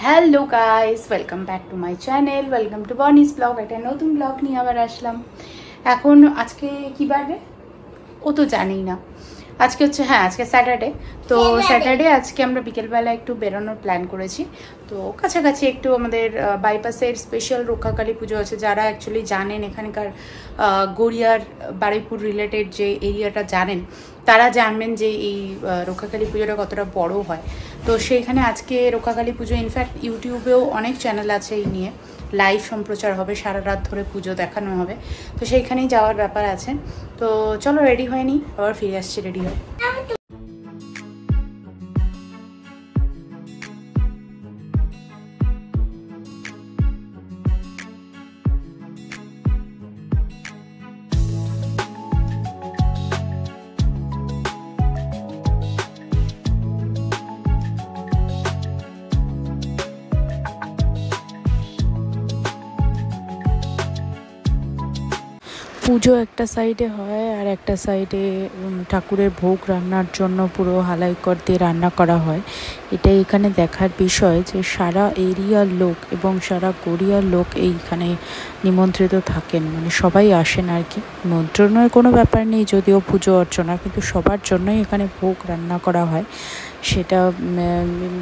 Hello guys, welcome back to my channel, welcome to বনিস blog. একটা নতুন blog নিয়ে আবার আসলাম। এখন আজকে কি বারে ও তো জানেই না। আজকে হচ্ছে আজকে স্যাটারডে। তো স্যাটারডে আজকে আমরা বিকেলবেলা একটু বেরোনোর প্ল্যান করেছি। তো কাছাকাছি একটু আমাদের বাইপাসের স্পেশাল রক্ষাকালী পুজো আছে। যারা অ্যাকচুয়ালি জানেন এখানকার গড়িয়ার বারুইপুর রিলেটেড যে এরিয়াটা জানেন, তারা জানবেন যে এই রক্ষাকালী পুজোটা কতটা বড় হয়। তো সেইখানে আজকে রক্ষাকালী পুজো, ইনফ্যাক্ট ইউটিউবেও অনেক চ্যানেল আছে এই নিয়ে, লাইভ সম্প্রচার হবে, সারা রাত ধরে পুজো দেখানো হবে। তো সেইখানেই যাওয়ার ব্যাপার আছে। তো চলো রেডি হয়ে নিই, আবার ফিরে আসছি রেডি হয়ে। পুজো একটা সাইডে হয় আর একটা সাইডে ঠাকুরের ভোগ রান্নার জন্য পুরো হালাইকর দিয়ে রান্না করা হয়। এটাই এখানে দেখার বিষয় যে সারা এরিয়ার লোক এবং সারা গড়িয়ার লোক এইখানে নিমন্ত্রিত থাকেন, মানে সবাই আসেন আর কি। নিমন্ত্রণের কোনো ব্যাপার নেই, যদিও পুজো অর্চনা, কিন্তু সবার জন্যই এখানে ভোগ রান্না করা হয়। সেটা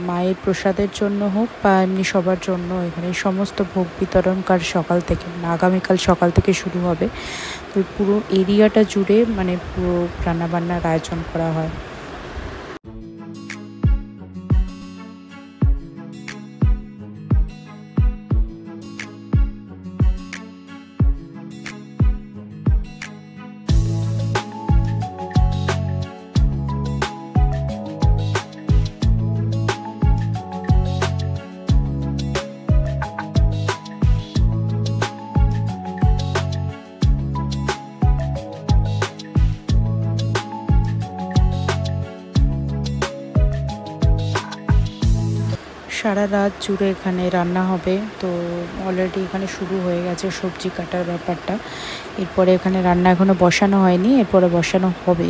মায়ের প্রসাদের জন্য হোক বা এমনি সবার জন্য এখানে সমস্ত ভোগ বিতরণ কাল সকাল থেকে, আগামীকাল সকাল থেকে শুরু হবে। তো পুরো এরিয়াটা জুড়ে মানে পুরো রান্নাবান্নার আয়োজন করা হয়। সারা রাত জুড়ে এখানে রান্না হবে। তো অলরেডি এখানে শুরু হয়ে গেছে সবজি কাটার ব্যাপারটা। এরপরে এখানে রান্না এখনও বসানো হয়নি, এরপরে বসানো হবে।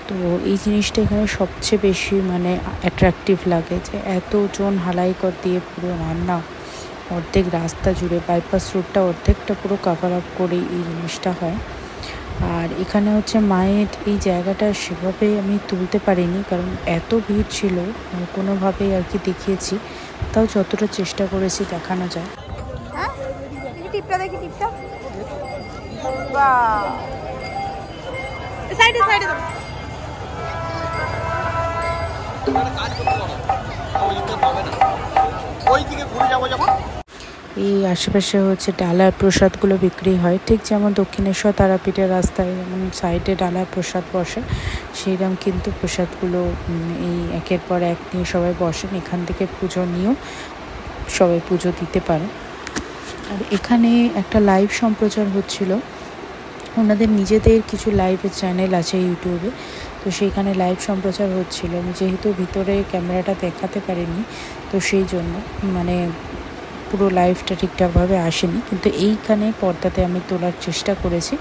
তো এই জিনিসটা এখানে সবচেয়ে বেশি মানে অ্যাট্রাকটিভ লাগে যে এতজন হালাইকর দিয়ে পুরো রান্না, অর্ধেক রাস্তা জুড়ে, বাইপাস রোডটা অর্ধেকটা পুরো কভার আপ করে এই জিনিসটা হয়। আর এখানে হচ্ছে মায়ের এই জায়গাটা সেভাবে আমি তুলতে পারিনি, কারণ এত ভিড় ছিল, কোনোভাবেই আর কি দেখিয়েছি, তাও যতটা চেষ্টা করেছি দেখানো যায়। এই আশেপাশে হচ্ছে ডালার প্রসাদগুলো বিক্রি হয়, ঠিক যেমন দক্ষিণেশ্বর তারাপীঠের রাস্তায় যেমন সাইডে ডালার প্রসাদ বসে, সেইরকম কিন্তু প্রসাদগুলো এই একের পর এক নিয়ে সবাই বসেন। এখান থেকে পুজো নিয়েও সবাই পুজো দিতে পারে। আর এখানে একটা লাইভ সম্প্রচার হচ্ছিল, ওনাদের নিজেদের কিছু লাইভের চ্যানেল আছে ইউটিউবে, তো সেইখানে লাইভ সম্প্রচার হচ্ছিল। আমি যেহেতু ভিতরে ক্যামেরাটা দেখাতে পারিনি, তো সেই জন্য মানে পুরো লাইভটা ঠিকঠাকভাবে আসেনি, কিন্তু এইখানে পর্দাতে আমি তোলার চেষ্টা করেছি।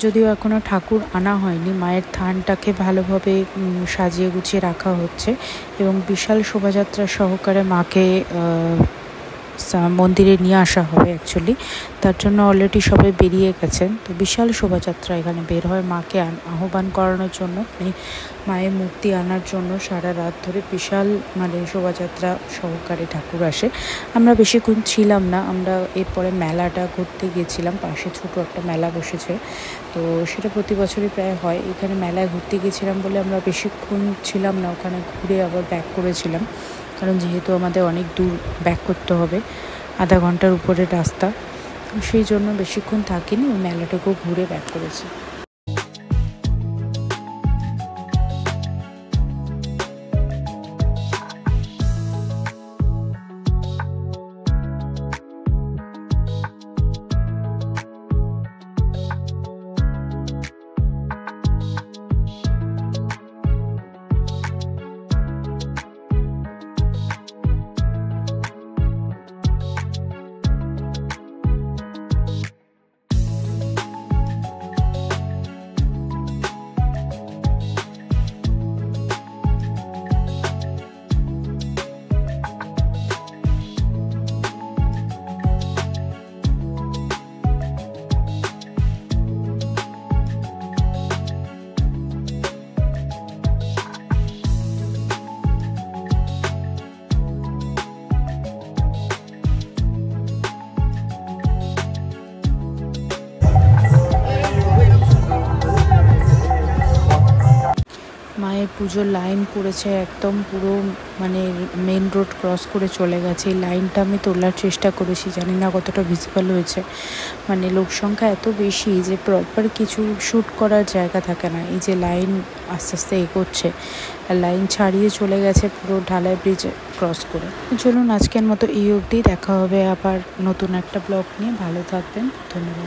যদিও এখনও ঠাকুর আনা হয়নি, মায়ের থানটাকে ভালোভাবে সাজিয়ে গুছিয়ে রাখা হচ্ছে এবং বিশাল শোভাযাত্রা সহকারে মাকে মন্দিরে নিয়ে আসা হবে অ্যাকচুয়ালি। তার জন্য অলরেডি সবাই বেরিয়ে গেছেন। তো বিশাল শোভাযাত্রা এখানে বের হয় মাকে আহ্বান করানোর জন্য, মানে মায়ের মূর্তি আনার জন্য সারা রাত ধরে বিশাল মানে শোভাযাত্রা সহকারে ঠাকুর আসে। আমরা বেশিক্ষণ ছিলাম না, আমরা এরপরে মেলাটা ঘুরতে গিয়েছিলাম। পাশে ছোটো একটা মেলা বসেছে, তো সেটা প্রতি বছরই প্রায় হয়। এখানে মেলায় ঘুরতে গিয়েছিলাম বলে আমরা বেশিক্ষণ ছিলাম না, ওখানে ঘুরে আবার ব্যাক করেছিলাম, কারণ যেহেতু আমাদের অনেক দূর ব্যাক করতে হবে, আধা ঘন্টার উপরে রাস্তা, সেই জন্য বেশিক্ষণ থাকিনি, ওই মেলাটাকেও ঘুরে ব্যাক করেছি। পুজোর লাইন পড়েছে একদম পুরো, মানে মেন রোড ক্রস করে চলে গেছে। এই লাইনটা আমি তোলার চেষ্টা করেছি, জানি না কতটা ভিজিবল হয়েছে। মানে লোক সংখ্যা এত বেশি যে প্রপার কিছু শ্যুট করার জায়গা থাকে না। এই যে লাইন আস্তে আস্তে এগোচ্ছে, আর লাইন ছাড়িয়ে চলে গেছে পুরো ঢালাই ব্রিজ ক্রস করে। চলুন আজকের মতো এই অবধি, দেখা হবে আবার নতুন একটা ব্লগ নিয়ে। ভালো থাকবেন, ধন্যবাদ।